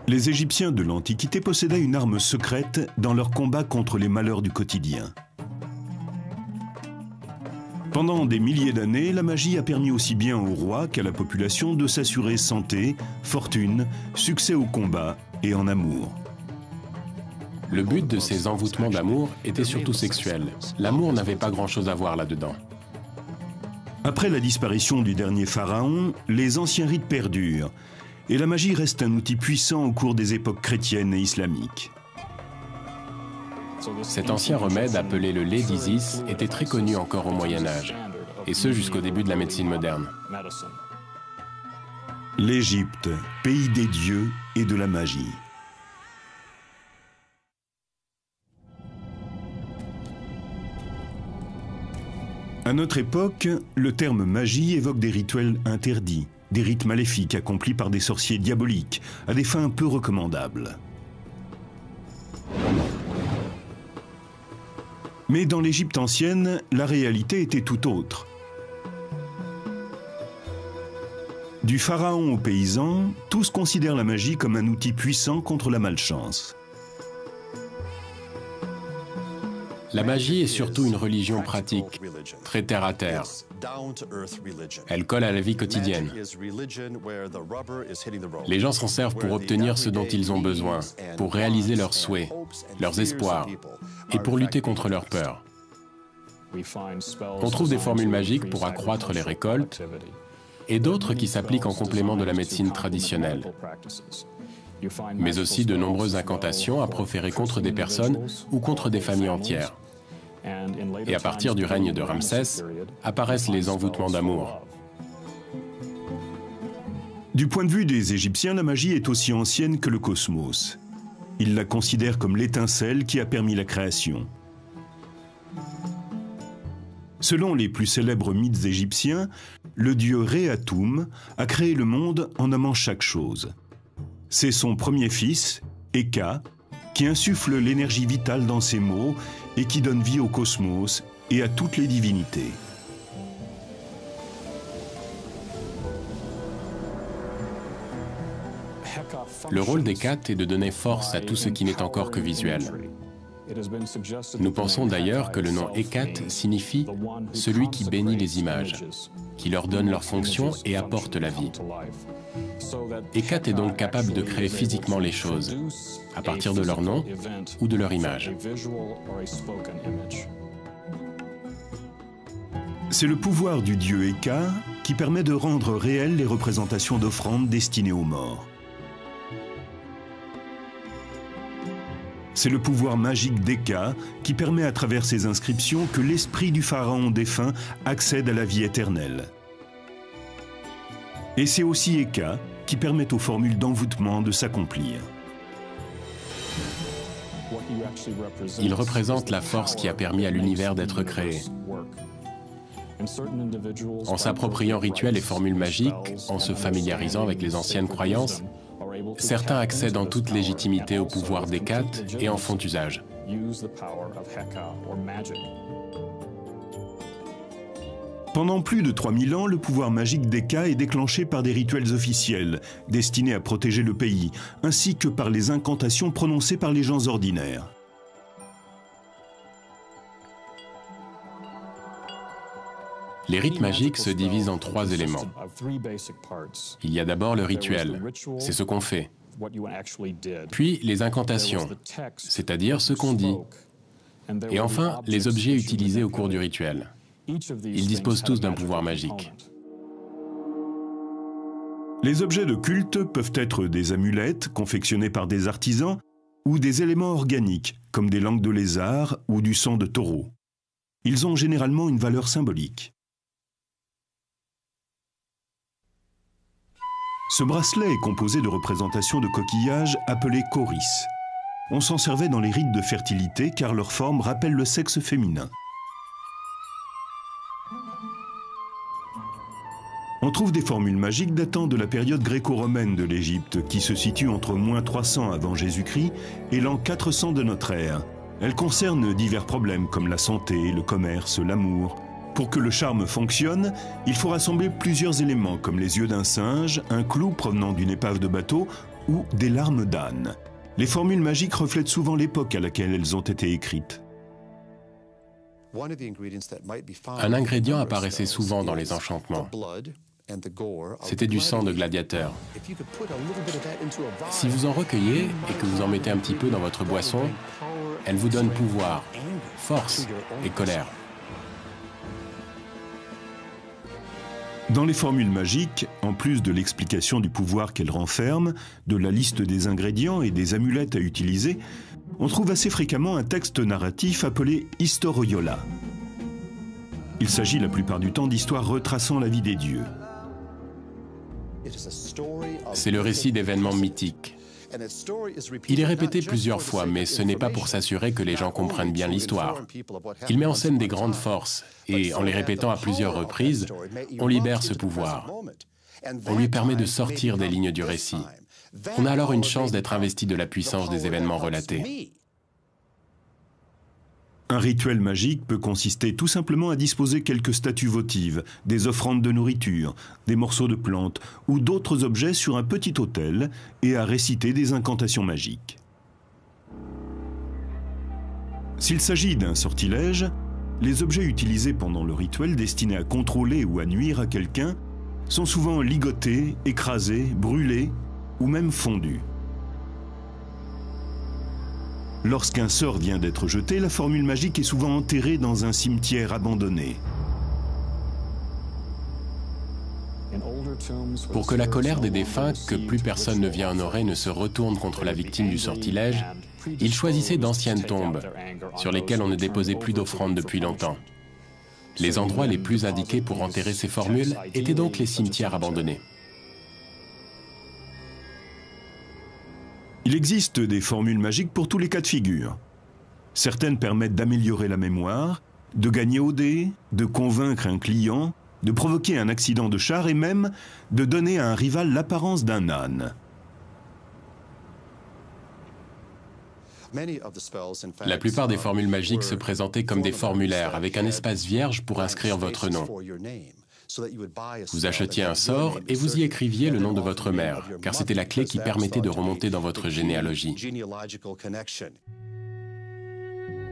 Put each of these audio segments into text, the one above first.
Les Égyptiens de l'Antiquité possédaient une arme secrète dans leur combat contre les malheurs du quotidien. Pendant des milliers d'années, la magie a permis aussi bien aux rois qu'à la population de s'assurer santé, fortune, succès au combat et en amour. Le but de ces envoûtements d'amour était surtout sexuel. L'amour n'avait pas grand-chose à voir là-dedans. Après la disparition du dernier pharaon, les anciens rites perdurent, et la magie reste un outil puissant au cours des époques chrétiennes et islamiques. Cet ancien remède appelé le lait d'Isis était très connu encore au Moyen Âge, et ce jusqu'au début de la médecine moderne. L'Égypte, pays des dieux et de la magie. À notre époque, le terme magie évoque des rituels interdits, des rites maléfiques accomplis par des sorciers diaboliques, à des fins peu recommandables. Mais dans l'Égypte ancienne, la réalité était tout autre. Du pharaon aux paysans, tous considèrent la magie comme un outil puissant contre la malchance. La magie est surtout une religion pratique, très terre à terre. Elle colle à la vie quotidienne. Les gens s'en servent pour obtenir ce dont ils ont besoin, pour réaliser leurs souhaits, leurs espoirs, et pour lutter contre leurs peurs. On trouve des formules magiques pour accroître les récoltes, et d'autres qui s'appliquent en complément de la médecine traditionnelle. Mais aussi de nombreuses incantations à proférer contre des personnes ou contre des familles entières. Et à partir du règne de Ramsès, apparaissent les envoûtements d'amour. Du point de vue des Égyptiens, la magie est aussi ancienne que le cosmos. Ils la considèrent comme l'étincelle qui a permis la création. Selon les plus célèbres mythes égyptiens, le dieu Ré-Atoum a créé le monde en nommant chaque chose. C'est son premier fils, Eka, qui insuffle l'énergie vitale dans ses mots et qui donne vie au cosmos et à toutes les divinités. Le rôle d'Hécat est de donner force à tout ce qui n'est encore que visuel. Nous pensons d'ailleurs que le nom Hécat signifie « celui qui bénit les images », qui leur donne leur fonction et apporte la vie. Hécat est donc capable de créer physiquement les choses, à partir de leur nom ou de leur image. C'est le pouvoir du dieu Eka qui permet de rendre réelles les représentations d'offrandes destinées aux morts. C'est le pouvoir magique d'Eka qui permet à travers ces inscriptions que l'esprit du pharaon défunt accède à la vie éternelle. Et c'est aussi Eka qui permet aux formules d'envoûtement de s'accomplir. Il représente la force qui a permis à l'univers d'être créé. En s'appropriant rituels et formules magiques, en se familiarisant avec les anciennes croyances, certains accèdent en toute légitimité au pouvoir d'Hécat et en font usage. Pendant plus de 3000 ans, le pouvoir magique d'Eka est déclenché par des rituels officiels, destinés à protéger le pays, ainsi que par les incantations prononcées par les gens ordinaires. Les rites magiques se divisent en 3 éléments. Il y a d'abord le rituel, c'est ce qu'on fait. Puis les incantations, c'est-à-dire ce qu'on dit. Et enfin, les objets utilisés au cours du rituel. Ils disposent tous d'un pouvoir magique. Les objets de culte peuvent être des amulettes confectionnées par des artisans ou des éléments organiques, comme des langues de lézard ou du sang de taureau. Ils ont généralement une valeur symbolique. Ce bracelet est composé de représentations de coquillages appelés choris. On s'en servait dans les rites de fertilité car leur forme rappelle le sexe féminin. On trouve des formules magiques datant de la période gréco-romaine de l'Égypte qui se situe entre -300 avant Jésus-Christ et l'an 400 de notre ère. Elles concernent divers problèmes comme la santé, le commerce, l'amour. Pour que le charme fonctionne, il faut rassembler plusieurs éléments comme les yeux d'un singe, un clou provenant d'une épave de bateau ou des larmes d'âne. Les formules magiques reflètent souvent l'époque à laquelle elles ont été écrites. Un ingrédient apparaissait souvent dans les enchantements. C'était du sang de gladiateur. Si vous en recueillez et que vous en mettez un petit peu dans votre boisson, elle vous donne pouvoir, force et colère. Dans les formules magiques, en plus de l'explication du pouvoir qu'elles renferment, de la liste des ingrédients et des amulettes à utiliser, on trouve assez fréquemment un texte narratif appelé historiola. Il s'agit la plupart du temps d'histoires retraçant la vie des dieux. C'est le récit d'événements mythiques. Il est répété plusieurs fois, mais ce n'est pas pour s'assurer que les gens comprennent bien l'histoire. Il met en scène des grandes forces, et en les répétant à plusieurs reprises, on libère ce pouvoir. On lui permet de sortir des lignes du récit. On a alors une chance d'être investi de la puissance des événements relatés. Un rituel magique peut consister tout simplement à disposer quelques statues votives, des offrandes de nourriture, des morceaux de plantes ou d'autres objets sur un petit autel et à réciter des incantations magiques. S'il s'agit d'un sortilège, les objets utilisés pendant le rituel destinés à contrôler ou à nuire à quelqu'un sont souvent ligotés, écrasés, brûlés ou même fondus. Lorsqu'un sort vient d'être jeté, la formule magique est souvent enterrée dans un cimetière abandonné. Pour que la colère des défunts, que plus personne ne vient honorer, ne se retourne contre la victime du sortilège, ils choisissaient d'anciennes tombes, sur lesquelles on ne déposait plus d'offrandes depuis longtemps. Les endroits les plus indiqués pour enterrer ces formules étaient donc les cimetières abandonnés. Il existe des formules magiques pour tous les cas de figure. Certaines permettent d'améliorer la mémoire, de gagner au dé, de convaincre un client, de provoquer un accident de char et même de donner à un rival l'apparence d'un âne. La plupart des formules magiques se présentaient comme des formulaires avec un espace vierge pour inscrire votre nom. Vous achetiez un sort et vous y écriviez le nom de votre mère, car c'était la clé qui permettait de remonter dans votre généalogie.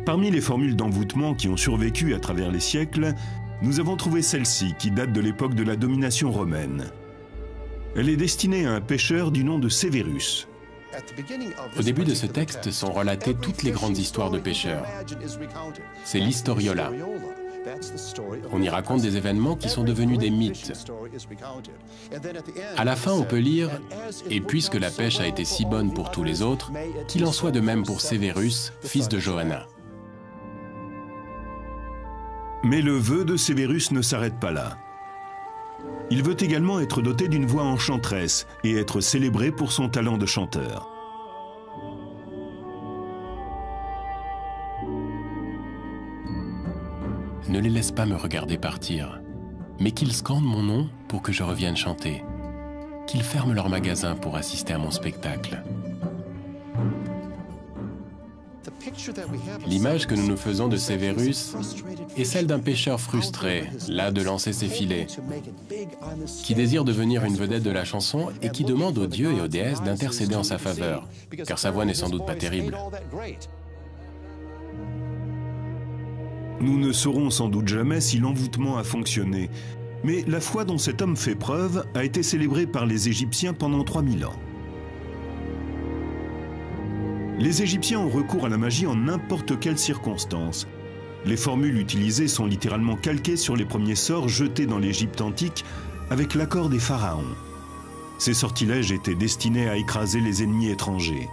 Parmi les formules d'envoûtement qui ont survécu à travers les siècles, nous avons trouvé celle-ci qui date de l'époque de la domination romaine. Elle est destinée à un pêcheur du nom de Sévérus. Au début de ce texte sont relatées toutes les grandes histoires de pêcheurs. C'est l'historiola. On y raconte des événements qui sont devenus des mythes. À la fin, on peut lire « Et puisque la pêche a été si bonne pour tous les autres, qu'il en soit de même pour Sévérus, fils de Johanna. » Mais le vœu de Sévérus ne s'arrête pas là. Il veut également être doté d'une voix enchanteresse et être célébré pour son talent de chanteur. Ne les laisse pas me regarder partir, mais qu'ils scandent mon nom pour que je revienne chanter, qu'ils ferment leur magasin pour assister à mon spectacle. L'image que nous nous faisons de Sévérus est celle d'un pêcheur frustré, las de lancer ses filets, qui désire devenir une vedette de la chanson et qui demande aux dieux et aux déesses d'intercéder en sa faveur, car sa voix n'est sans doute pas terrible. Nous ne saurons sans doute jamais si l'envoûtement a fonctionné, mais la foi dont cet homme fait preuve a été célébrée par les Égyptiens pendant 3000 ans. Les Égyptiens ont recours à la magie en n'importe quelle circonstance. Les formules utilisées sont littéralement calquées sur les premiers sorts jetés dans l'Égypte antique avec l'accord des pharaons. Ces sortilèges étaient destinés à écraser les ennemis étrangers.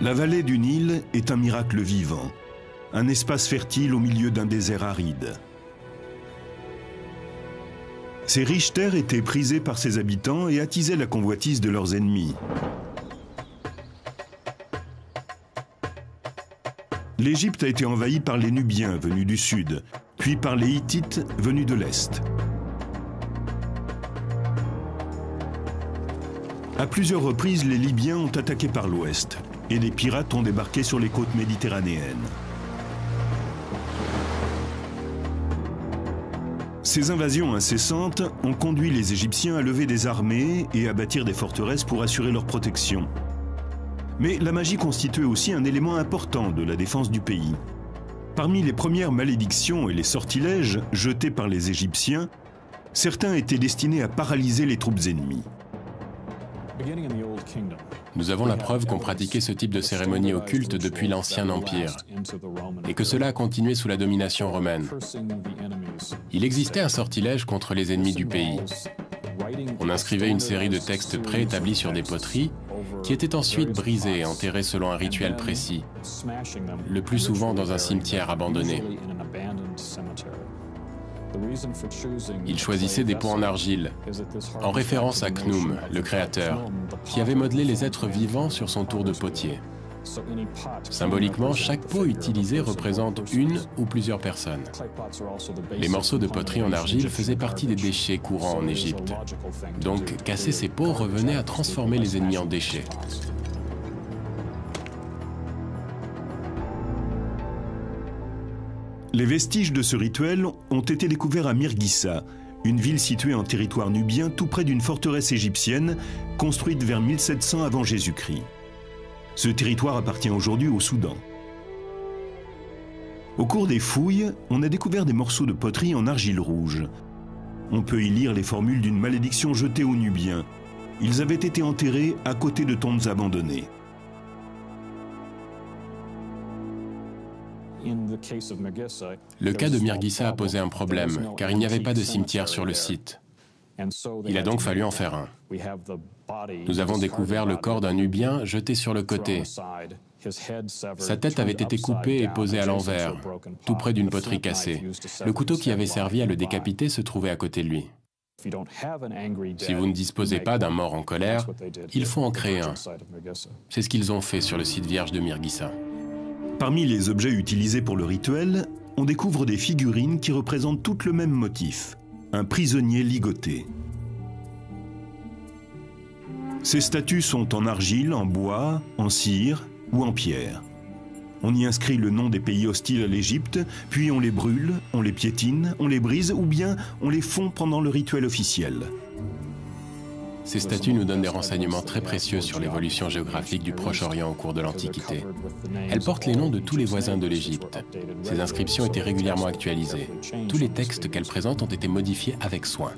La vallée du Nil est un miracle vivant, un espace fertile au milieu d'un désert aride. Ces riches terres étaient prisées par ses habitants et attisaient la convoitise de leurs ennemis. L'Égypte a été envahie par les Nubiens venus du sud, puis par les Hittites venus de l'est. À plusieurs reprises, les Libyens ont attaqué par l'ouest et des pirates ont débarqué sur les côtes méditerranéennes. Ces invasions incessantes ont conduit les Égyptiens à lever des armées et à bâtir des forteresses pour assurer leur protection. Mais la magie constituait aussi un élément important de la défense du pays. Parmi les premières malédictions et les sortilèges jetés par les Égyptiens, certains étaient destinés à paralyser les troupes ennemies. Nous avons la preuve qu'on pratiquait ce type de cérémonie occulte depuis l'Ancien Empire et que cela a continué sous la domination romaine. Il existait un sortilège contre les ennemis du pays. On inscrivait une série de textes préétablis sur des poteries qui étaient ensuite brisées et enterrées selon un rituel précis, le plus souvent dans un cimetière abandonné. Il choisissait des pots en argile, en référence à Khnum, le créateur, qui avait modelé les êtres vivants sur son tour de potier. Symboliquement, chaque pot utilisé représente une ou plusieurs personnes. Les morceaux de poterie en argile faisaient partie des déchets courants en Égypte. Donc, casser ces pots revenait à transformer les ennemis en déchets. Les vestiges de ce rituel ont été découverts à Mirghissa, une ville située en territoire nubien tout près d'une forteresse égyptienne construite vers 1700 avant Jésus-Christ. Ce territoire appartient aujourd'hui au Soudan. Au cours des fouilles, on a découvert des morceaux de poterie en argile rouge. On peut y lire les formules d'une malédiction jetée aux Nubiens. Ils avaient été enterrés à côté de tombes abandonnées. Le cas de Mirghissa a posé un problème, car il n'y avait pas de cimetière sur le site. Il a donc fallu en faire un. Nous avons découvert le corps d'un Nubien jeté sur le côté. Sa tête avait été coupée et posée à l'envers, tout près d'une poterie cassée. Le couteau qui avait servi à le décapiter se trouvait à côté de lui. Si vous ne disposez pas d'un mort en colère, il faut en créer un. C'est ce qu'ils ont fait sur le site vierge de Mirghissa. Parmi les objets utilisés pour le rituel, on découvre des figurines qui représentent toutes le même motif, un prisonnier ligoté. Ces statues sont en argile, en bois, en cire ou en pierre. On y inscrit le nom des pays hostiles à l'Égypte, puis on les brûle, on les piétine, on les brise ou bien on les fond pendant le rituel officiel. Ces statues nous donnent des renseignements très précieux sur l'évolution géographique du Proche-Orient au cours de l'Antiquité. Elles portent les noms de tous les voisins de l'Égypte. Ces inscriptions étaient régulièrement actualisées. Tous les textes qu'elles présentent ont été modifiés avec soin.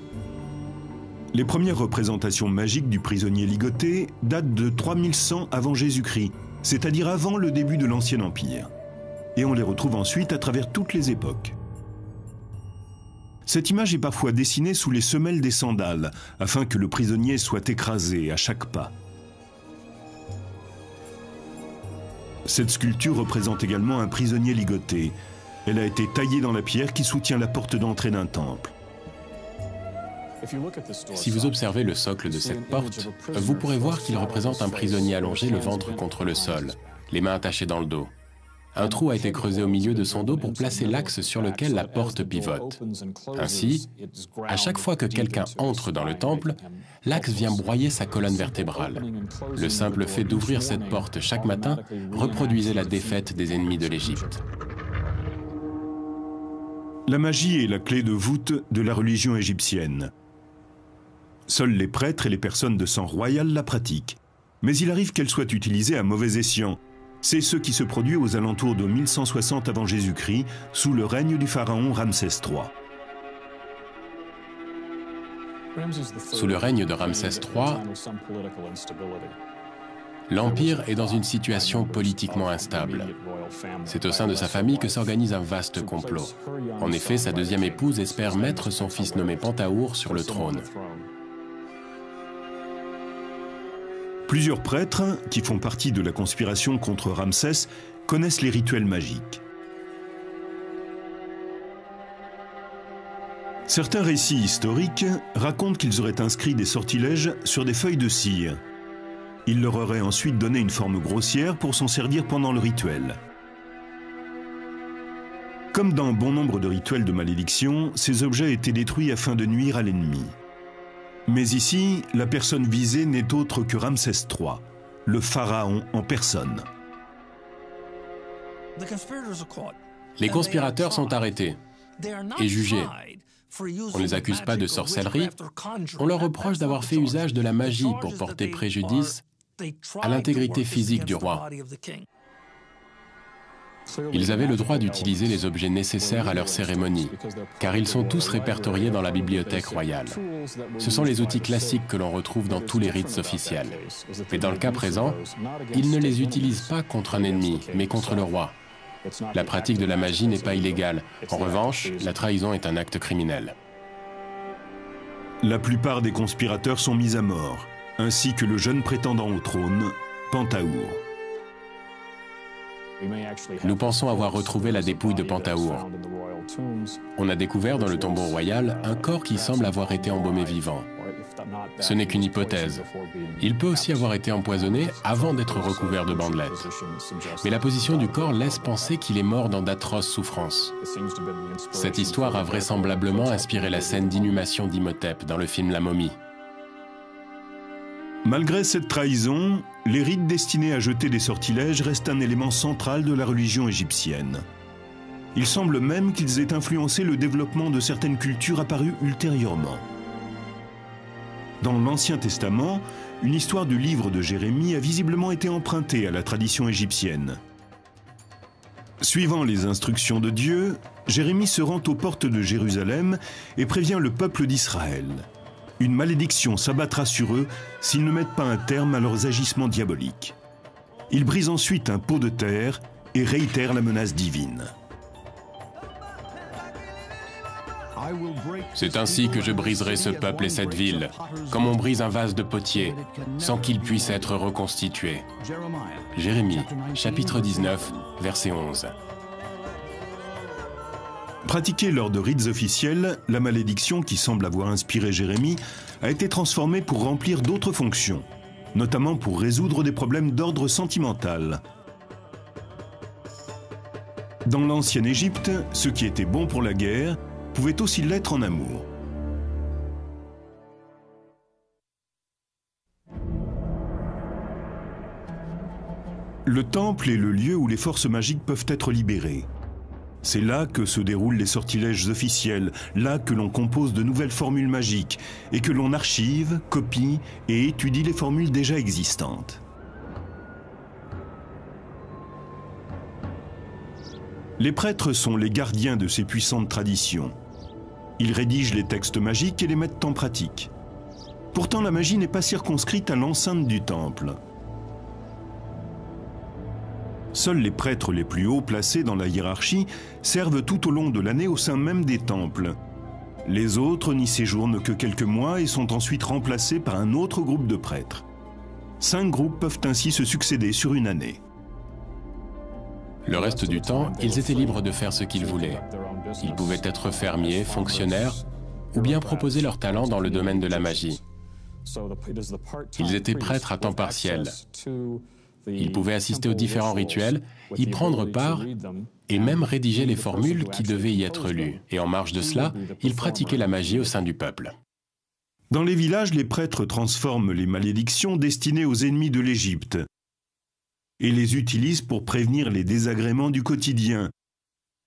Les premières représentations magiques du prisonnier ligoté datent de 3100 avant Jésus-Christ, c'est-à-dire avant le début de l'Ancien Empire. Et on les retrouve ensuite à travers toutes les époques. Cette image est parfois dessinée sous les semelles des sandales, afin que le prisonnier soit écrasé à chaque pas. Cette sculpture représente également un prisonnier ligoté. Elle a été taillée dans la pierre qui soutient la porte d'entrée d'un temple. Si vous observez le socle de cette porte, vous pourrez voir qu'il représente un prisonnier allongé le ventre contre le sol, les mains attachées dans le dos. Un trou a été creusé au milieu de son dos pour placer l'axe sur lequel la porte pivote. Ainsi, à chaque fois que quelqu'un entre dans le temple, l'axe vient broyer sa colonne vertébrale. Le simple fait d'ouvrir cette porte chaque matin reproduisait la défaite des ennemis de l'Égypte. La magie est la clé de voûte de la religion égyptienne. Seuls les prêtres et les personnes de sang royal la pratiquent. Mais il arrive qu'elle soit utilisée à mauvais escient. C'est ce qui se produit aux alentours de 1160 avant Jésus-Christ, sous le règne du pharaon Ramsès III. Sous le règne de Ramsès III, l'Empire est dans une situation politiquement instable. C'est au sein de sa famille que s'organise un vaste complot. En effet, sa deuxième épouse espère mettre son fils nommé Pentahour sur le trône. Plusieurs prêtres, qui font partie de la conspiration contre Ramsès, connaissent les rituels magiques. Certains récits historiques racontent qu'ils auraient inscrit des sortilèges sur des feuilles de cire. Ils leur auraient ensuite donné une forme grossière pour s'en servir pendant le rituel. Comme dans bon nombre de rituels de malédiction, ces objets étaient détruits afin de nuire à l'ennemi. Mais ici, la personne visée n'est autre que Ramsès III, le pharaon en personne. Les conspirateurs sont arrêtés et jugés. On ne les accuse pas de sorcellerie, on leur reproche d'avoir fait usage de la magie pour porter préjudice à l'intégrité physique du roi. Ils avaient le droit d'utiliser les objets nécessaires à leur cérémonie, car ils sont tous répertoriés dans la bibliothèque royale. Ce sont les outils classiques que l'on retrouve dans tous les rites officiels. Mais dans le cas présent, ils ne les utilisent pas contre un ennemi, mais contre le roi. La pratique de la magie n'est pas illégale. En revanche, la trahison est un acte criminel. La plupart des conspirateurs sont mis à mort, ainsi que le jeune prétendant au trône, Pentahour. Nous pensons avoir retrouvé la dépouille de Pentahour. On a découvert dans le tombeau royal un corps qui semble avoir été embaumé vivant. Ce n'est qu'une hypothèse. Il peut aussi avoir été empoisonné avant d'être recouvert de bandelettes. Mais la position du corps laisse penser qu'il est mort dans d'atroces souffrances. Cette histoire a vraisemblablement inspiré la scène d'inhumation d'Imhotep dans le film La Momie. Malgré cette trahison, les rites destinés à jeter des sortilèges restent un élément central de la religion égyptienne. Il semble même qu'ils aient influencé le développement de certaines cultures apparues ultérieurement. Dans l'Ancien Testament, une histoire du livre de Jérémie a visiblement été empruntée à la tradition égyptienne. Suivant les instructions de Dieu, Jérémie se rend aux portes de Jérusalem et prévient le peuple d'Israël. Une malédiction s'abattra sur eux s'ils ne mettent pas un terme à leurs agissements diaboliques. Il brise ensuite un pot de terre et réitère la menace divine. C'est ainsi que je briserai ce peuple et cette ville, comme on brise un vase de potier, sans qu'il puisse être reconstitué. Jérémie, chapitre 19, verset 11. Pratiquée lors de rites officiels, la malédiction qui semble avoir inspiré Jérémie a été transformée pour remplir d'autres fonctions, notamment pour résoudre des problèmes d'ordre sentimental. Dans l'ancienne Égypte, ce qui était bon pour la guerre pouvait aussi l'être en amour. Le temple est le lieu où les forces magiques peuvent être libérées. C'est là que se déroulent les sortilèges officiels, là que l'on compose de nouvelles formules magiques et que l'on archive, copie et étudie les formules déjà existantes. Les prêtres sont les gardiens de ces puissantes traditions. Ils rédigent les textes magiques et les mettent en pratique. Pourtant, la magie n'est pas circonscrite à l'enceinte du temple. Seuls les prêtres les plus hauts placés dans la hiérarchie servent tout au long de l'année au sein même des temples. Les autres n'y séjournent que quelques mois et sont ensuite remplacés par un autre groupe de prêtres. 5 groupes peuvent ainsi se succéder sur une année. Le reste du temps, ils étaient libres de faire ce qu'ils voulaient. Ils pouvaient être fermiers, fonctionnaires, ou bien proposer leur talent dans le domaine de la magie. Ils étaient prêtres à temps partiel. Ils pouvaient assister aux différents rituels, y prendre part et même rédiger les formules qui devaient y être lues. Et en marge de cela, ils pratiquaient la magie au sein du peuple. Dans les villages, les prêtres transforment les malédictions destinées aux ennemis de l'Égypte et les utilisent pour prévenir les désagréments du quotidien,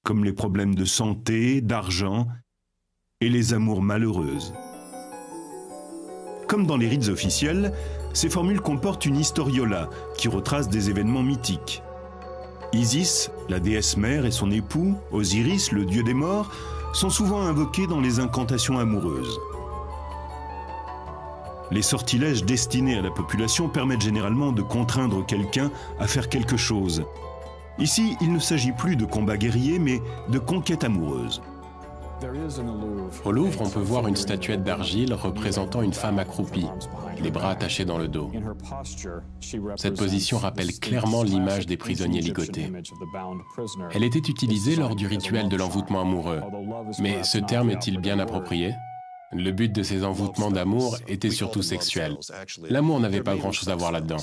comme les problèmes de santé, d'argent et les amours malheureuses. Comme dans les rites officiels, ces formules comportent une historiola qui retrace des événements mythiques. Isis, la déesse mère, et son époux, Osiris, le dieu des morts, sont souvent invoqués dans les incantations amoureuses. Les sortilèges destinés à la population permettent généralement de contraindre quelqu'un à faire quelque chose. Ici, il ne s'agit plus de combat guerrier, mais de conquête amoureuse. Au Louvre, on peut voir une statuette d'argile représentant une femme accroupie, les bras attachés dans le dos. Cette position rappelle clairement l'image des prisonniers ligotés. Elle était utilisée lors du rituel de l'envoûtement amoureux. Mais ce terme est-il bien approprié ? Le but de ces envoûtements d'amour était surtout sexuel. L'amour n'avait pas grand-chose à voir là-dedans.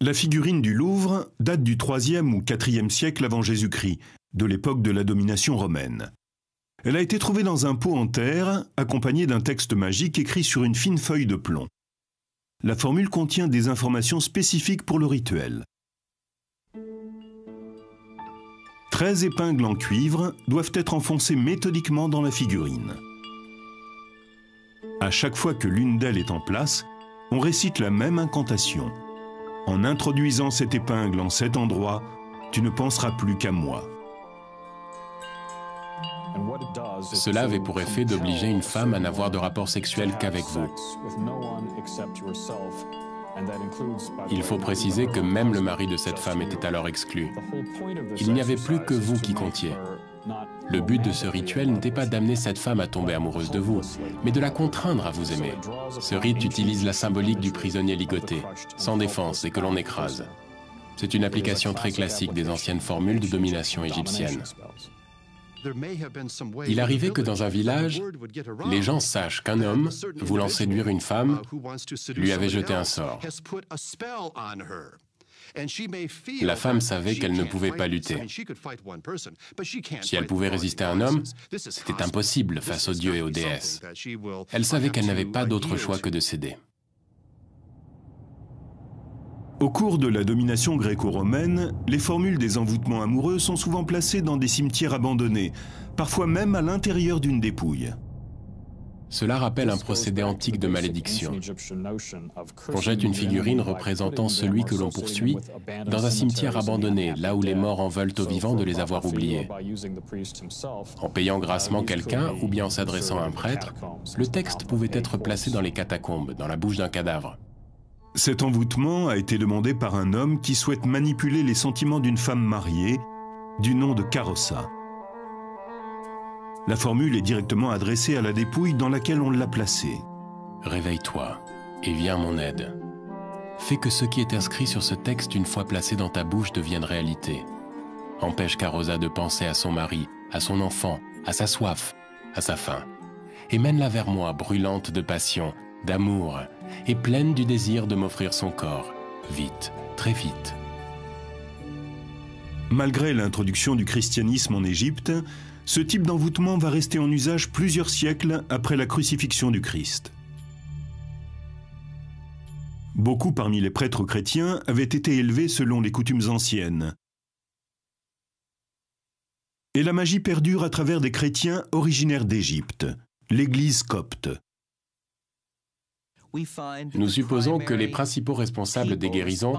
La figurine du Louvre date du IIIe ou IVe siècle avant Jésus-Christ, de l'époque de la domination romaine. Elle a été trouvée dans un pot en terre, accompagnée d'un texte magique écrit sur une fine feuille de plomb. La formule contient des informations spécifiques pour le rituel. 13 épingles en cuivre doivent être enfoncées méthodiquement dans la figurine. À chaque fois que l'une d'elles est en place, on récite la même incantation. En introduisant cette épingle en cet endroit, tu ne penseras plus qu'à moi. Cela avait pour effet d'obliger une femme à n'avoir de rapport sexuel qu'avec vous. Il faut préciser que même le mari de cette femme était alors exclu. Il n'y avait plus que vous qui comptiez. Le but de ce rituel n'était pas d'amener cette femme à tomber amoureuse de vous, mais de la contraindre à vous aimer. Ce rite utilise la symbolique du prisonnier ligoté, sans défense et que l'on écrase. C'est une application très classique des anciennes formules de domination égyptienne. Il arrivait que dans un village, les gens sachent qu'un homme, voulant séduire une femme, lui avait jeté un sort. La femme savait qu'elle ne pouvait pas lutter. Si elle pouvait résister à un homme, c'était impossible face aux dieux et aux déesses. Elle savait qu'elle n'avait pas d'autre choix que de céder. Au cours de la domination gréco-romaine, les formules des envoûtements amoureux sont souvent placées dans des cimetières abandonnés, parfois même à l'intérieur d'une dépouille. Cela rappelle un procédé antique de malédiction. On jette une figurine représentant celui que l'on poursuit dans un cimetière abandonné, là où les morts en veulent aux vivants de les avoir oubliés. En payant grassement quelqu'un ou bien en s'adressant à un prêtre, le texte pouvait être placé dans les catacombes, dans la bouche d'un cadavre. Cet envoûtement a été demandé par un homme qui souhaite manipuler les sentiments d'une femme mariée, du nom de Carrossa. La formule est directement adressée à la dépouille dans laquelle on l'a placée. Réveille-toi et viens à mon aide. Fais que ce qui est inscrit sur ce texte une fois placé dans ta bouche devienne réalité. Empêche Carrossa de penser à son mari, à son enfant, à sa soif, à sa faim. Et mène-la vers moi, brûlante de passion, d'amour, et pleine du désir de m'offrir son corps. Vite, très vite. Malgré l'introduction du christianisme en Égypte, ce type d'envoûtement va rester en usage plusieurs siècles après la crucifixion du Christ. Beaucoup parmi les prêtres chrétiens avaient été élevés selon les coutumes anciennes. Et la magie perdure à travers des chrétiens originaires d'Égypte, l'Église copte. Nous supposons que les principaux responsables des guérisons,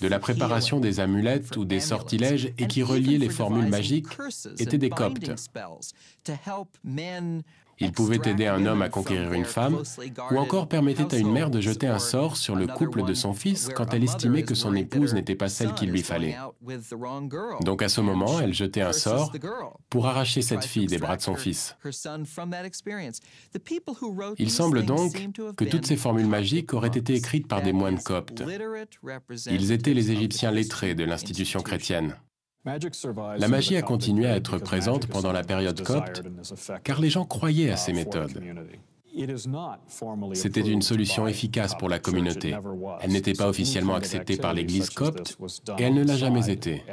de la préparation des amulettes ou des sortilèges et qui reliaient les formules magiques étaient des coptes. Ils pouvaient aider un homme à conquérir une femme, ou encore permettaient à une mère de jeter un sort sur le couple de son fils quand elle estimait que son épouse n'était pas celle qu'il lui fallait. Donc à ce moment, elle jetait un sort pour arracher cette fille des bras de son fils. Il semble donc que toutes ces formules magiques auraient été écrites par des moines coptes. Ils étaient les Égyptiens lettrés de l'institution chrétienne. La magie a continué à être présente pendant la période copte, car les gens croyaient à ces méthodes. C'était une solution efficace pour la communauté. Elle n'était pas officiellement acceptée par l'Église copte, et elle ne l'a jamais été.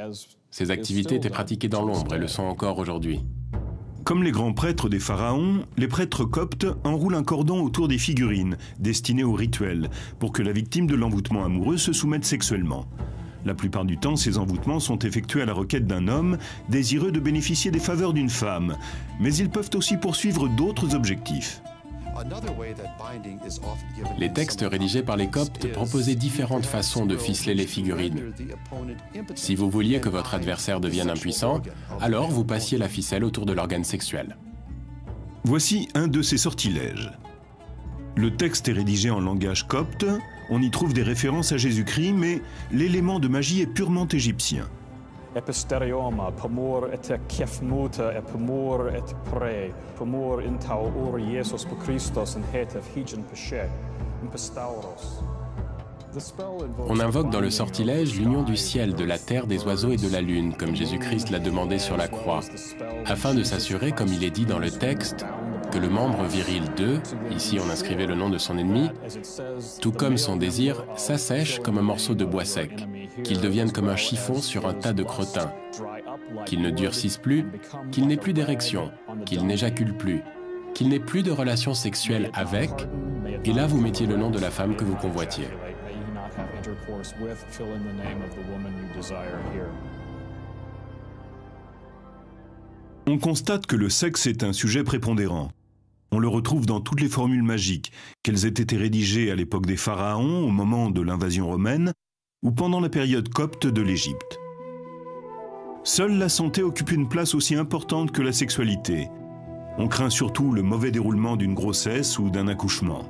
Ces activités étaient pratiquées dans l'ombre et le sont encore aujourd'hui. Comme les grands prêtres des pharaons, les prêtres coptes enroulent un cordon autour des figurines, destinées au rituel, pour que la victime de l'envoûtement amoureux se soumette sexuellement. La plupart du temps, ces envoûtements sont effectués à la requête d'un homme désireux de bénéficier des faveurs d'une femme, mais ils peuvent aussi poursuivre d'autres objectifs. Les textes rédigés par les coptes proposaient différentes façons de ficeler les figurines. Si vous vouliez que votre adversaire devienne impuissant, alors vous passiez la ficelle autour de l'organe sexuel. Voici un de ces sortilèges. Le texte est rédigé en langage copte, on y trouve des références à Jésus-Christ, mais l'élément de magie est purement égyptien. On invoque dans le sortilège l'union du ciel, de la terre, des oiseaux et de la lune, comme Jésus-Christ l'a demandé sur la croix, afin de s'assurer, comme il est dit dans le texte, que le membre viril d'eux, ici on inscrivait le nom de son ennemi, tout comme son désir, s'assèche comme un morceau de bois sec, qu'il devienne comme un chiffon sur un tas de crottins, qu'il ne durcisse plus, qu'il n'ait plus d'érection, qu'il n'éjacule plus, qu'il n'ait plus de relations sexuelles avec, et là vous mettiez le nom de la femme que vous convoitiez. On constate que le sexe est un sujet prépondérant. On le retrouve dans toutes les formules magiques, qu'elles aient été rédigées à l'époque des pharaons, au moment de l'invasion romaine, ou pendant la période copte de l'Égypte. Seule la santé occupe une place aussi importante que la sexualité. On craint surtout le mauvais déroulement d'une grossesse ou d'un accouchement.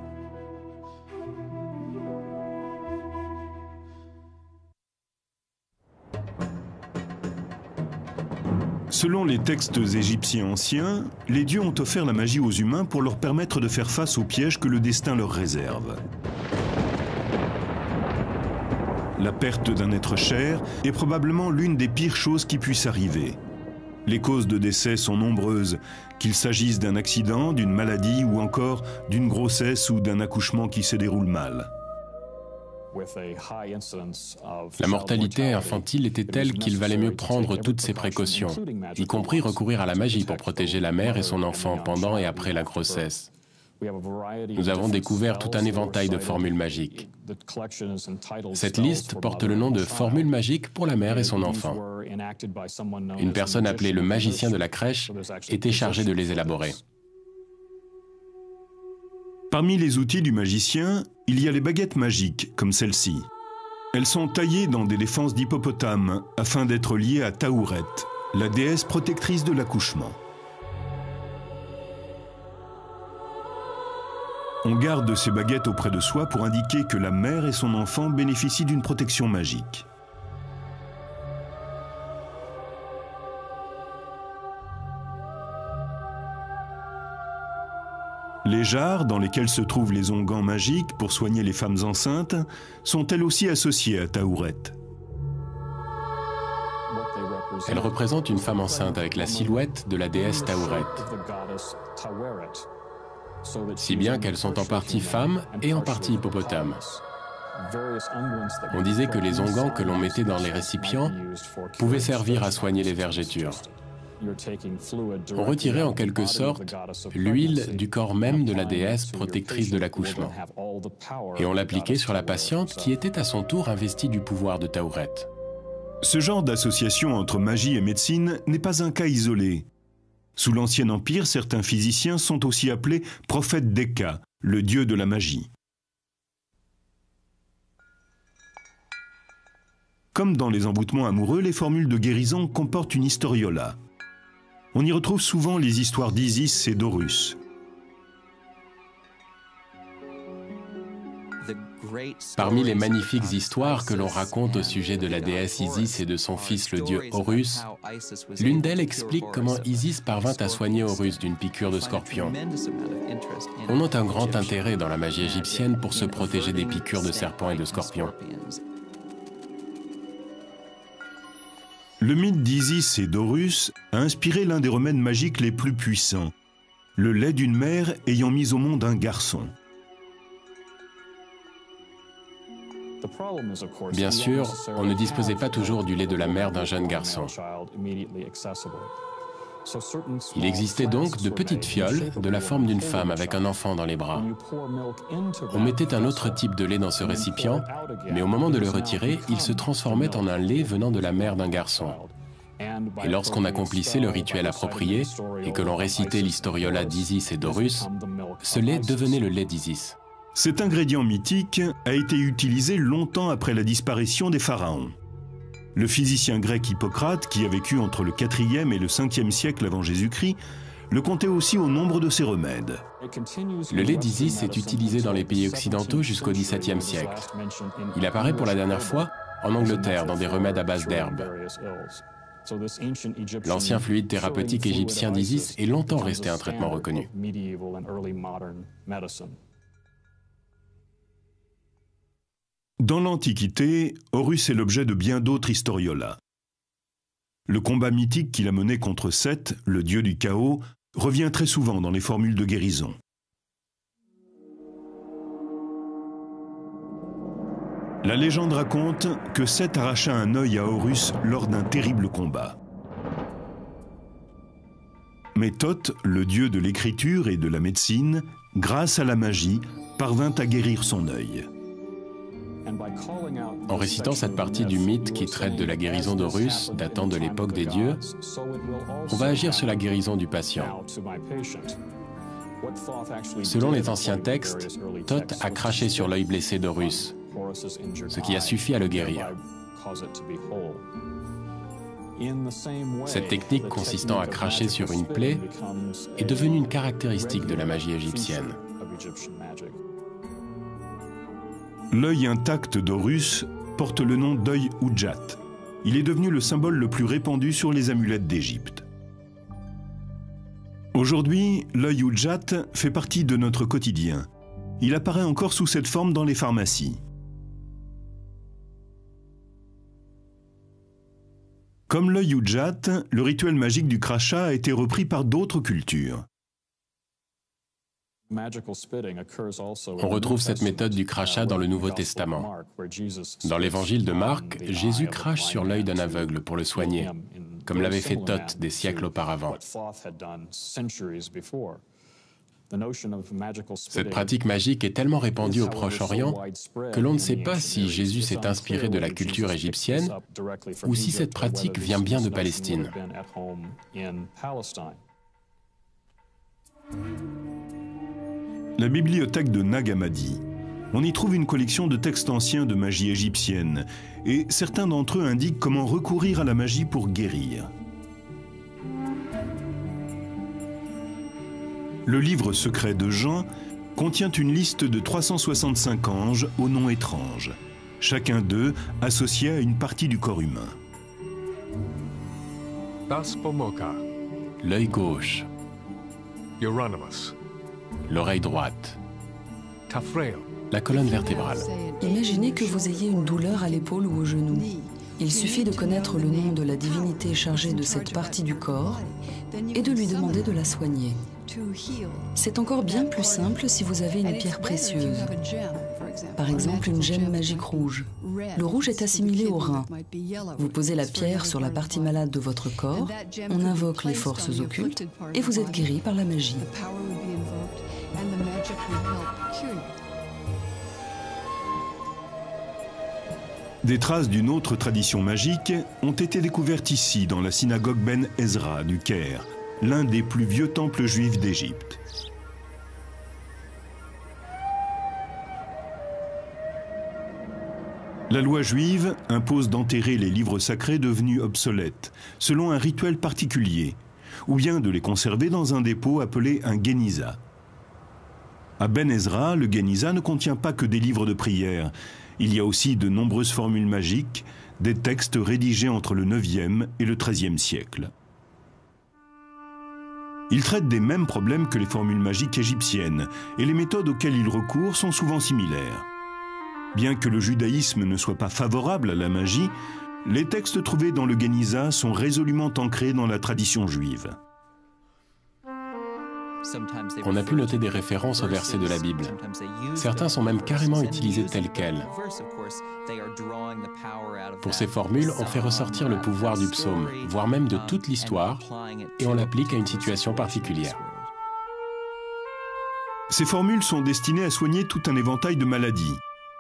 Selon les textes égyptiens anciens, les dieux ont offert la magie aux humains pour leur permettre de faire face aux pièges que le destin leur réserve. La perte d'un être cher est probablement l'une des pires choses qui puissent arriver. Les causes de décès sont nombreuses, qu'il s'agisse d'un accident, d'une maladie ou encore d'une grossesse ou d'un accouchement qui se déroule mal. La mortalité infantile était telle qu'il valait mieux prendre toutes ces précautions, y compris recourir à la magie pour protéger la mère et son enfant pendant et après la grossesse. Nous avons découvert tout un éventail de formules magiques. Cette liste porte le nom de formules magiques pour la mère et son enfant. Une personne appelée le magicien de la crèche était chargée de les élaborer. Parmi les outils du magicien, il y a les baguettes magiques, comme celle-ci. Elles sont taillées dans des défenses d'hippopotame afin d'être liées à Taouret, la déesse protectrice de l'accouchement. On garde ces baguettes auprès de soi pour indiquer que la mère et son enfant bénéficient d'une protection magique. Les jarres, dans lesquelles se trouvent les onguents magiques pour soigner les femmes enceintes, sont elles aussi associées à Taouret. Elle représente une femme enceinte avec la silhouette de la déesse Taouret. Si bien qu'elles sont en partie femmes et en partie hippopotames. On disait que les onguents que l'on mettait dans les récipients pouvaient servir à soigner les vergetures. On retirait en quelque sorte l'huile du corps même de la déesse protectrice de l'accouchement. Et on l'appliquait sur la patiente qui était à son tour investie du pouvoir de Taouret. Ce genre d'association entre magie et médecine n'est pas un cas isolé. Sous l'Ancien Empire, certains physiciens sont aussi appelés prophètes d'Eka, le dieu de la magie. Comme dans les emboutements amoureux, les formules de guérison comportent une historiola. On y retrouve souvent les histoires d'Isis et d'Horus. Parmi les magnifiques histoires que l'on raconte au sujet de la déesse Isis et de son fils le dieu Horus, l'une d'elles explique comment Isis parvint à soigner Horus d'une piqûre de scorpion. On note un grand intérêt dans la magie égyptienne pour se protéger des piqûres de serpents et de scorpions. Le mythe d'Isis et d'Horus a inspiré l'un des remèdes magiques les plus puissants, le lait d'une mère ayant mis au monde un garçon. Bien sûr, on ne disposait pas toujours du lait de la mère d'un jeune garçon. Il existait donc de petites fioles de la forme d'une femme avec un enfant dans les bras. On mettait un autre type de lait dans ce récipient, mais au moment de le retirer, il se transformait en un lait venant de la mère d'un garçon. Et lorsqu'on accomplissait le rituel approprié et que l'on récitait l'historiola d'Isis et d'Horus, ce lait devenait le lait d'Isis. Cet ingrédient mythique a été utilisé longtemps après la disparition des pharaons. Le physicien grec Hippocrate, qui a vécu entre le 4e et le 5e siècle avant Jésus-Christ, le comptait aussi au nombre de ses remèdes. Le lait d'Isis est utilisé dans les pays occidentaux jusqu'au XVIIe siècle. Il apparaît pour la dernière fois en Angleterre dans des remèdes à base d'herbes. L'ancien fluide thérapeutique égyptien d'Isis est longtemps resté un traitement reconnu. Dans l'Antiquité, Horus est l'objet de bien d'autres historiolas. Le combat mythique qu'il a mené contre Seth, le dieu du chaos, revient très souvent dans les formules de guérison. La légende raconte que Seth arracha un œil à Horus lors d'un terrible combat. Mais Thoth, le dieu de l'écriture et de la médecine, grâce à la magie, parvint à guérir son œil. En récitant cette partie du mythe qui traite de la guérison d'Horus, datant de l'époque des dieux, on va agir sur la guérison du patient. Selon les anciens textes, Thoth a craché sur l'œil blessé d'Horus, ce qui a suffi à le guérir. Cette technique consistant à cracher sur une plaie est devenue une caractéristique de la magie égyptienne. L'œil intact d'Horus porte le nom d'œil Udjat. Il est devenu le symbole le plus répandu sur les amulettes d'Égypte. Aujourd'hui, l'œil Udjat fait partie de notre quotidien. Il apparaît encore sous cette forme dans les pharmacies. Comme l'œil Udjat, le rituel magique du crachat a été repris par d'autres cultures. On retrouve cette méthode du crachat dans le Nouveau Testament. Dans l'évangile de Marc, Jésus crache sur l'œil d'un aveugle pour le soigner, comme l'avait fait Thoth des siècles auparavant. Cette pratique magique est tellement répandue au Proche-Orient que l'on ne sait pas si Jésus s'est inspiré de la culture égyptienne ou si cette pratique vient bien de Palestine. La bibliothèque de Nag Hammadi. On y trouve une collection de textes anciens de magie égyptienne, et certains d'entre eux indiquent comment recourir à la magie pour guérir. Le livre secret de Jean contient une liste de 365 anges aux noms étranges, chacun d'eux associé à une partie du corps humain. L'œil gauche, Euronymous, l'oreille droite, la colonne vertébrale. Imaginez que vous ayez une douleur à l'épaule ou au genou. Il suffit de connaître le nom de la divinité chargée de cette partie du corps et de lui demander de la soigner. C'est encore bien plus simple si vous avez une pierre précieuse. Par exemple, une gemme magique rouge. Le rouge est assimilé au rein. Vous posez la pierre sur la partie malade de votre corps, on invoque les forces occultes et vous êtes guéri par la magie. Des traces d'une autre tradition magique ont été découvertes ici, dans la synagogue Ben Ezra du Caire, l'un des plus vieux temples juifs d'Égypte. La loi juive impose d'enterrer les livres sacrés devenus obsolètes, selon un rituel particulier, ou bien de les conserver dans un dépôt appelé un Géniza. À Ben Ezra, le Géniza ne contient pas que des livres de prière. Il y a aussi de nombreuses formules magiques, des textes rédigés entre le 9e et le 13e siècle. Il traite des mêmes problèmes que les formules magiques égyptiennes, et les méthodes auxquelles il recourt sont souvent similaires. Bien que le judaïsme ne soit pas favorable à la magie, les textes trouvés dans le Géniza sont résolument ancrés dans la tradition juive. On a pu noter des références aux versets de la Bible. Certains sont même carrément utilisés tels quels. Pour ces formules, on fait ressortir le pouvoir du psaume, voire même de toute l'histoire, et on l'applique à une situation particulière. Ces formules sont destinées à soigner tout un éventail de maladies.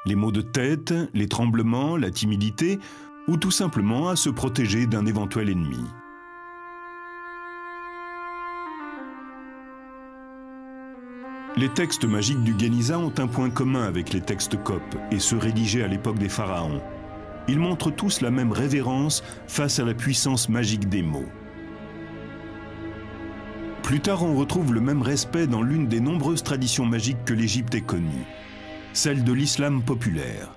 Les maux de tête, les tremblements, la timidité, ou tout simplement à se protéger d'un éventuel ennemi. Les textes magiques du Géniza ont un point commun avec les textes coptes et ceux rédigés à l'époque des pharaons. Ils montrent tous la même révérence face à la puissance magique des mots. Plus tard, on retrouve le même respect dans l'une des nombreuses traditions magiques que l'Égypte ait connues, celle de l'islam populaire.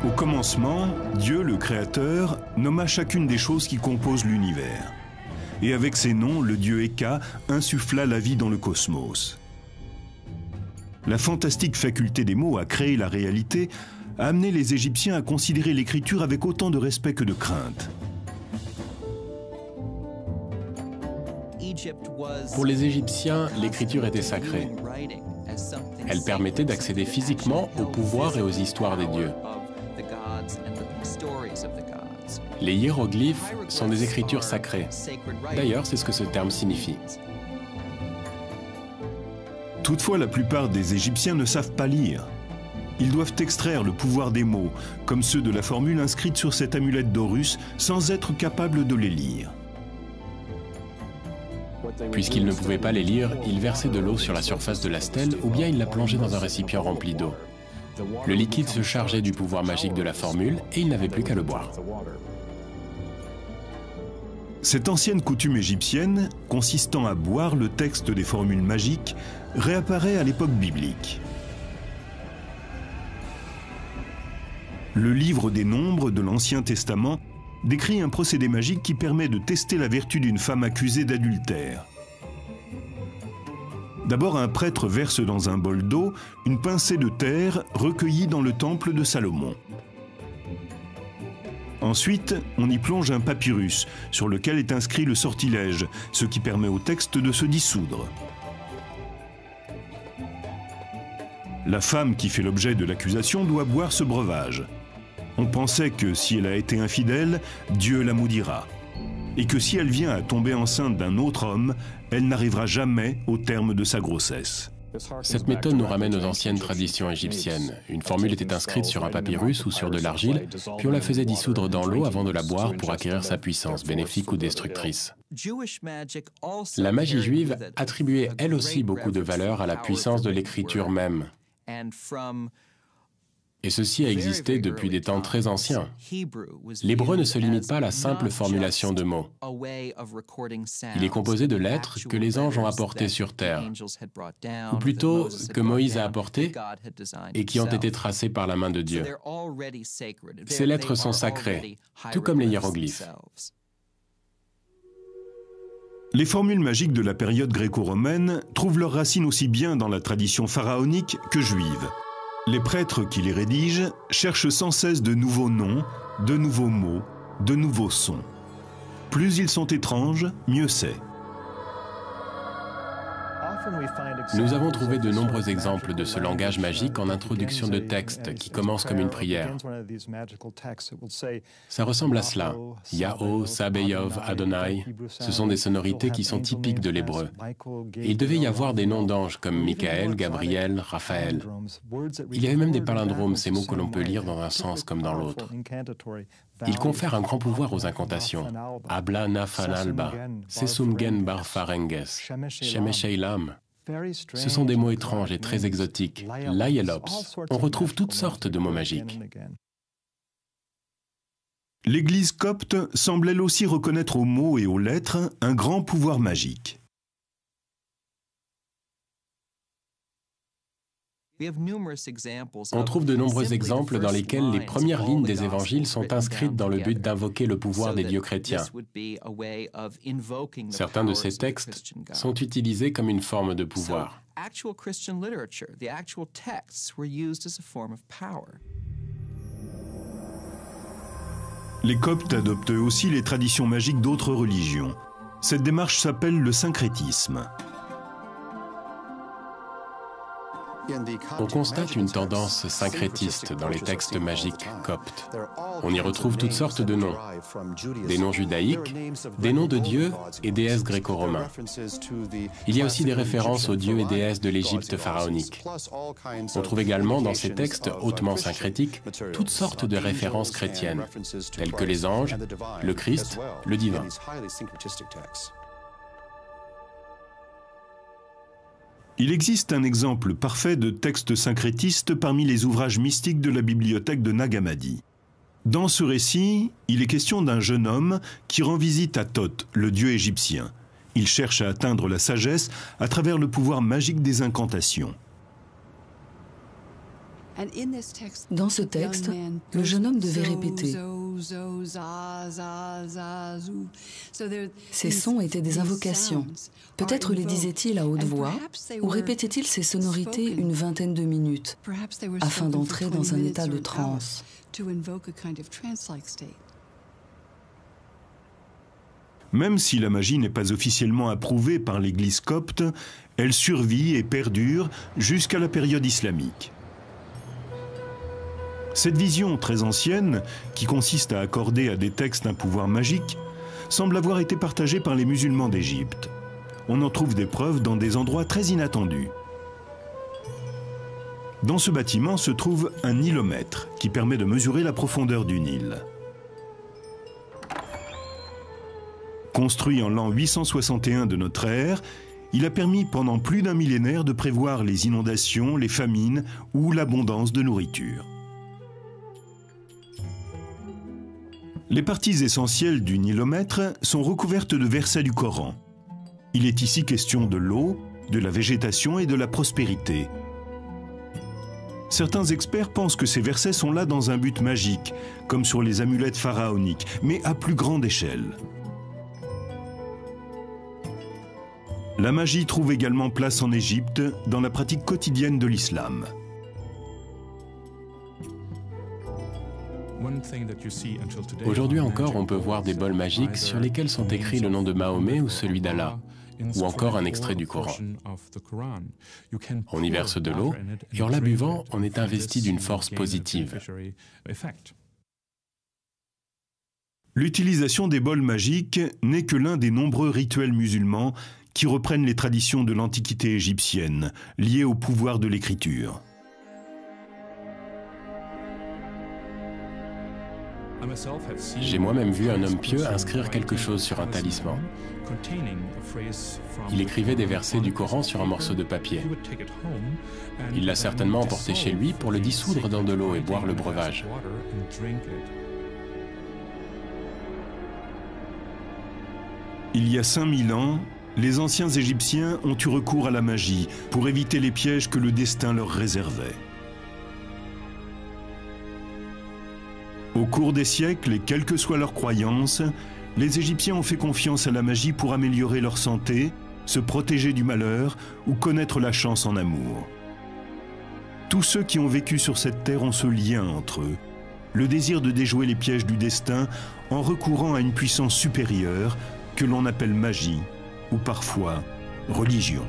Au commencement, Dieu, le Créateur, nomma chacune des choses qui composent l'univers. Et avec ces noms, le dieu Eka insuffla la vie dans le cosmos. La fantastique faculté des mots à créer la réalité a amené les Égyptiens à considérer l'écriture avec autant de respect que de crainte. Pour les Égyptiens, l'écriture était sacrée. Elle permettait d'accéder physiquement au pouvoir et aux histoires des dieux. Les hiéroglyphes sont des écritures sacrées. D'ailleurs, c'est ce que ce terme signifie. Toutefois, la plupart des Égyptiens ne savent pas lire. Ils doivent extraire le pouvoir des mots, comme ceux de la formule inscrite sur cette amulette d'Horus, sans être capables de les lire. Puisqu'ils ne pouvaient pas les lire, ils versaient de l'eau sur la surface de la stèle ou bien ils la plongeaient dans un récipient rempli d'eau. Le liquide se chargeait du pouvoir magique de la formule et ils n'avaient plus qu'à le boire. Cette ancienne coutume égyptienne, consistant à boire le texte des formules magiques, réapparaît à l'époque biblique. Le livre des Nombres de l'Ancien Testament décrit un procédé magique qui permet de tester la vertu d'une femme accusée d'adultère. D'abord, un prêtre verse dans un bol d'eau une pincée de terre recueillie dans le temple de Salomon. Ensuite, on y plonge un papyrus sur lequel est inscrit le sortilège, ce qui permet au texte de se dissoudre. La femme qui fait l'objet de l'accusation doit boire ce breuvage. On pensait que si elle a été infidèle, Dieu la maudira. Et que si elle vient à tomber enceinte d'un autre homme, elle n'arrivera jamais au terme de sa grossesse. Cette méthode nous ramène aux anciennes traditions égyptiennes. Une formule était inscrite sur un papyrus ou sur de l'argile, puis on la faisait dissoudre dans l'eau avant de la boire pour acquérir sa puissance, bénéfique ou destructrice. La magie juive attribuait elle aussi beaucoup de valeur à la puissance de l'écriture même. Et ceci a existé depuis des temps très anciens. L'hébreu ne se limite pas à la simple formulation de mots. Il est composé de lettres que les anges ont apportées sur terre, ou plutôt que Moïse a apportées et qui ont été tracées par la main de Dieu. Ces lettres sont sacrées, tout comme les hiéroglyphes. Les formules magiques de la période gréco-romaine trouvent leurs racines aussi bien dans la tradition pharaonique que juive. Les prêtres qui les rédigent cherchent sans cesse de nouveaux noms, de nouveaux mots, de nouveaux sons. Plus ils sont étranges, mieux c'est. Nous avons trouvé de nombreux exemples de ce langage magique en introduction de textes qui commencent comme une prière. Ça ressemble à cela. Yahoo, Sabeyov, Adonai, ce sont des sonorités qui sont typiques de l'hébreu. Et il devait y avoir des noms d'anges comme Michael, Gabriel, Raphaël. Il y avait même des palindromes, ces mots que l'on peut lire dans un sens comme dans l'autre. Il confère un grand pouvoir aux incantations. Abla Nafan Alba, Sesumgen Bar Farenges, Shemesheilam. Ce sont des mots étranges et très exotiques. L'Ayelops, on retrouve toutes sortes de mots magiques. L'Église copte semble elle aussi reconnaître aux mots et aux lettres un grand pouvoir magique. On trouve de nombreux exemples dans lesquels les premières lignes des évangiles sont inscrites dans le but d'invoquer le pouvoir des dieux chrétiens. Certains de ces textes sont utilisés comme une forme de pouvoir. Les Coptes adoptent eux aussi les traditions magiques d'autres religions. Cette démarche s'appelle le syncrétisme. On constate une tendance syncrétiste dans les textes magiques coptes. On y retrouve toutes sortes de noms. Des noms judaïques, des noms de dieux et déesses gréco-romains. Il y a aussi des références aux dieux et déesses de l'Égypte pharaonique. On trouve également dans ces textes hautement syncrétiques toutes sortes de références chrétiennes, telles que les anges, le Christ, le divin. Il existe un exemple parfait de texte syncrétiste parmi les ouvrages mystiques de la bibliothèque de Nag Hammadi. Dans ce récit, il est question d'un jeune homme qui rend visite à Thoth, le dieu égyptien. Il cherche à atteindre la sagesse à travers le pouvoir magique des incantations. Dans ce texte, le jeune homme devait répéter. Ces sons étaient des invocations. Peut-être les disait-il à haute voix, ou répétait-il ces sonorités une vingtaine de minutes, afin d'entrer dans un état de transe. Même si la magie n'est pas officiellement approuvée par l'Église copte, elle survit et perdure jusqu'à la période islamique. Cette vision très ancienne, qui consiste à accorder à des textes un pouvoir magique, semble avoir été partagée par les musulmans d'Égypte. On en trouve des preuves dans des endroits très inattendus. Dans ce bâtiment se trouve un nilomètre qui permet de mesurer la profondeur du Nil. Construit en l'an 861 de notre ère, il a permis pendant plus d'un millénaire de prévoir les inondations, les famines ou l'abondance de nourriture. Les parties essentielles du nilomètre sont recouvertes de versets du Coran. Il est ici question de l'eau, de la végétation et de la prospérité. Certains experts pensent que ces versets sont là dans un but magique, comme sur les amulettes pharaoniques, mais à plus grande échelle. La magie trouve également place en Égypte dans la pratique quotidienne de l'islam. Aujourd'hui encore, on peut voir des bols magiques sur lesquels sont écrits le nom de Mahomet ou celui d'Allah, ou encore un extrait du Coran. On y verse de l'eau, et en la buvant, on est investi d'une force positive. L'utilisation des bols magiques n'est que l'un des nombreux rituels musulmans qui reprennent les traditions de l'Antiquité égyptienne, liées au pouvoir de l'écriture. J'ai moi-même vu un homme pieux inscrire quelque chose sur un talisman. Il écrivait des versets du Coran sur un morceau de papier. Il l'a certainement emporté chez lui pour le dissoudre dans de l'eau et boire le breuvage. Il y a 5000 ans, les anciens Égyptiens ont eu recours à la magie pour éviter les pièges que le destin leur réservait. Au cours des siècles, et quelles que soient leurs croyances, les Égyptiens ont fait confiance à la magie pour améliorer leur santé, se protéger du malheur ou connaître la chance en amour. Tous ceux qui ont vécu sur cette terre ont ce lien entre eux, le désir de déjouer les pièges du destin en recourant à une puissance supérieure que l'on appelle magie ou parfois religion.